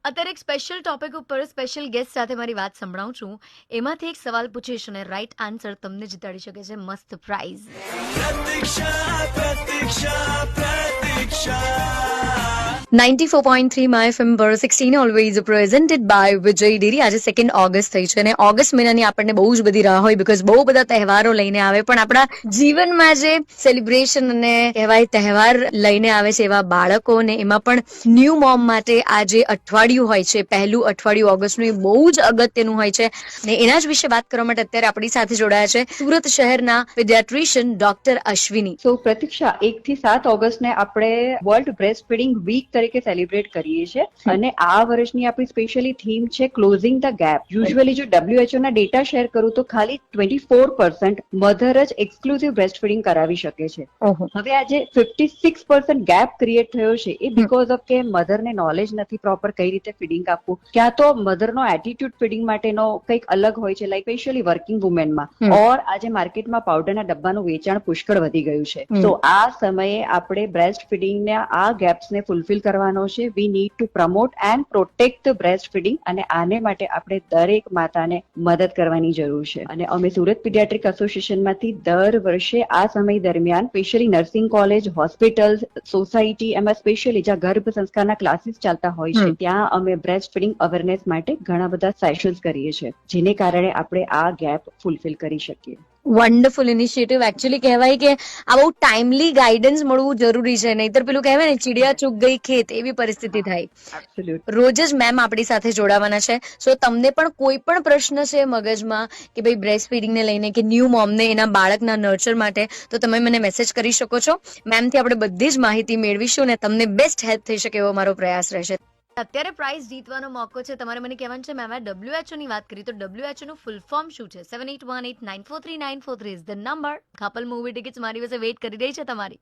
અત્યારે એક special topic ઉપર સ્પેશિયલ ગેસ્ટ સાથે મારી વાત સંભળાવું છું. એમાંથી એક સવાલ પૂછીશ અને રાઈટ આન્સર તમને જીતાડી શકે છે મસ્ત prize. Pratiksha Pratiksha Pratiksha 94.3 my FM પર 16 always presented by Vijay Dairy. આજે 2 ઓગસ્ટ થઈ છે અને ઓગસ્ટ મહિનાની આપણને બહુ જ બધી રાહ હોય બીકોઝ બહુ બધા તહેવારો લઈને આવે, પણ આપણા જીવનમાં જે સેલિબ્રેશન અને કહેવાય તહેવાર લઈને આવે છે એવા બાળકો ને એમાં પણ ન્યૂ મોમ માટે આ જે અઠવાડિયું હોય છે, પહેલું અઠવાડિયું ઓગસ્ટનું, એ બહુ જ અગત્યનું હોય છે ને એના જ વિશે વાત કરવા માટે અત્યારે આપણી સાથે જોડાયા છે સુરત શહેરના પીડિયાટ્રિશિયન ડોક્ટર અશ્વિની. સો પ્રતીક્ષા, 1 થી 7 ઓગસ્ટને આપણે વર્લ્ડ બ્રેસ્ટ ફીડિંગ વીક તરીકે સેલિબ્રેટ કરીએ છીએ અને આ વર્ષની આપણી સ્પેશિયલી થીમ છે ક્લોઝિંગ ધ ગેપ. યુઝ્યુઅલી જો WHO ના ડેટા શેર કરું તો ખાલી 24% મધર જ એક્સક્લુઝિવ બ્રેસ્ટ ફીડિંગ કરાવી શકે છે. હવે આજે 56% ગેપ ક્રિએટ થયો છે એ બીકોઝ ઓફ કે મધરને નોલેજ નથી પ્રોપર કઈ રીતે ફીડિંગ આપવું, ક્યાં તો મધરનો એટીટ્યુડ ફીડિંગ માટેનો કંઈક અલગ હોય છે, લાઈક સ્પેશિયલી વર્કિંગ વુમેનમાં, ઓર આજે માર્કેટમાં પાવડરના ડબ્બાનું વેચાણ પુષ્કળ વધી ગયું છે. તો આ સમયે આપણે બ્રેસ્ટ ફીડિંગના આ ગેપ્સને ફૂલફિલ કરવાનો છે. We need to promote and protect the breast feeding અને આને માટે આપણે દરેક માતાને મદદ કરવાની જરૂર છે. અને અમે સુરત પીડિયાટ્રિક એસોસિએશનમાંથી દર વર્ષે આ સમય દરમિયાન specially nursing college, hospitals, society, એમાં સ્પેશિયલી જ્યાં ગર્ભ સંસ્કારના ક્લાસીસ ચાલતા હોય છે ત્યાં અમે બ્રેસ્ટ ફીડિંગ અવેરનેસ માટે ઘણા બધા સેશન્સ કરીએ છીએ, જેને કારણે આપણે આ ગેપ ફૂલફિલ કરી શકીએ. Wonderful initiative. એકચ્યુઅલી કહેવાય કે આ બહુ ટાઈમલી ગાઈડન્સ મળવું જરૂરી છે, નહીતર પેલું કહેવાય ને ચીડિયા ચૂક ગઈ ખેત એવી પરિસ્થિતિ થાય. એબ્સોલ્યુટ. રોજ જ મેમ આપણી સાથે જોડાવાના છે. સો તમને પણ કોઈ પણ પ્રશ્ન છે મગજમાં કે ભાઈ બ્રેસ્ટ ફીડિંગને લઈને કે ન્યૂ મોમને એના બાળકના નર્ચર માટે, તો તમે મને મેસેજ કરી શકો છો. મેમથી આપણે બધી જ માહિતી મેળવીશું અને તમને બેસ્ટ હેલ્પ થઈ શકે એવો મારો પ્રયાસ રહેશે. અત્યારે પ્રાઇઝ જીતવાનો મોકો છે. તમારે મને કહેવાનું છે મેમ WHO ની વાત કરી તો WHO નું ફૂલ ફોર્મ શું છે? 7818943943 is the number. Couple movie tickets મારી પાસે વેઇટ કરી રહી છે તમારી.